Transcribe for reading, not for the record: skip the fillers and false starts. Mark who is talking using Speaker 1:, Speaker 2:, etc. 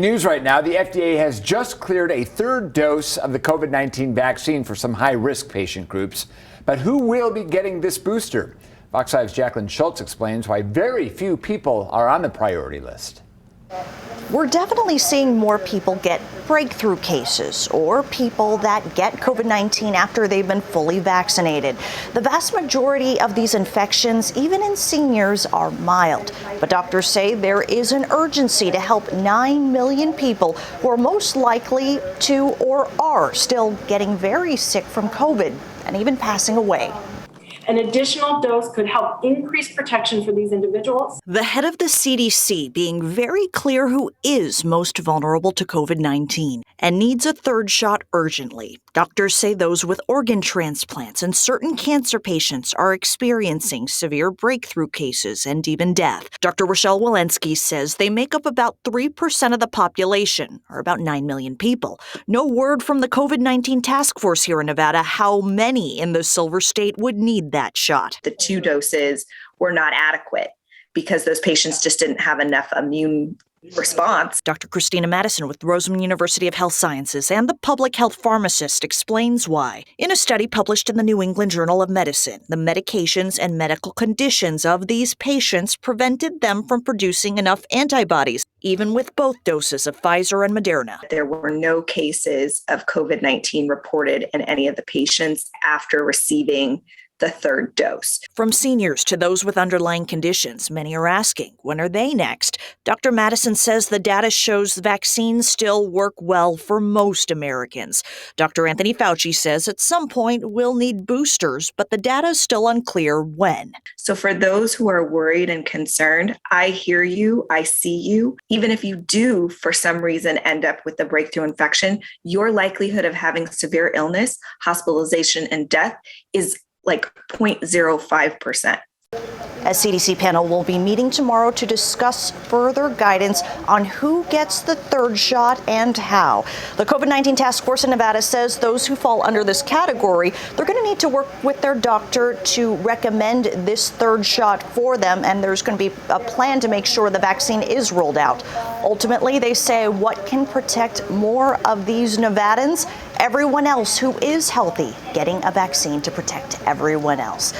Speaker 1: News right now, the FDA has just cleared a third dose of the COVID-19 vaccine for some high-risk patient groups. But who will be getting this booster? Fox 5's Jacqueline Schultz explains why very few people are on the priority list.
Speaker 2: We're definitely seeing more people get breakthrough cases or people that get COVID-19 after they've been fully vaccinated. The vast majority of these infections, even in seniors, are mild. But doctors say there is an urgency to help 9 million people who are most likely to or are still getting very sick from COVID and even passing away.
Speaker 3: An additional dose could help increase protection for these individuals.
Speaker 2: The head of the CDC being very clear who is most vulnerable to COVID-19 and needs a third shot urgently. Doctors say those with organ transplants and certain cancer patients are experiencing severe breakthrough cases and even death. Dr. Rochelle Walensky says they make up about 3% of the population, or about 9 million people. No word from the COVID-19 task force here in Nevada how many in the Silver State would need that shot.
Speaker 4: The 2 doses were not adequate because those patients just didn't have enough immune response.
Speaker 2: Dr. Christina Madison with Roseman University of Health Sciences and the public health pharmacist explains why. In a study published in the New England Journal of Medicine, the medications and medical conditions of these patients prevented them from producing enough antibodies, even with both doses of Pfizer and Moderna.
Speaker 4: There were no cases of COVID-19 reported in any of the patients after receiving the third dose.
Speaker 2: From seniors to those with underlying conditions, many are asking, when are they next? Dr. Madison says the data shows vaccines still work well for most Americans. Dr. Anthony Fauci says at some point we'll need boosters, but the data is still unclear when.
Speaker 4: So for those who are worried and concerned, I hear you, I see you. Even if you do, for some reason, end up with a breakthrough infection, your likelihood of having severe illness, hospitalization, and death is like 0.05%.
Speaker 2: A CDC panel will be meeting tomorrow to discuss further guidance on who gets the third shot and how. The COVID-19 task force in Nevada says those who fall under this category, they're going to need to work with their doctor to recommend this third shot for them, and there's going to be a plan to make sure the vaccine is rolled out. Ultimately, they say what can protect more of these Nevadans? Everyone else who is healthy getting a vaccine to protect everyone else.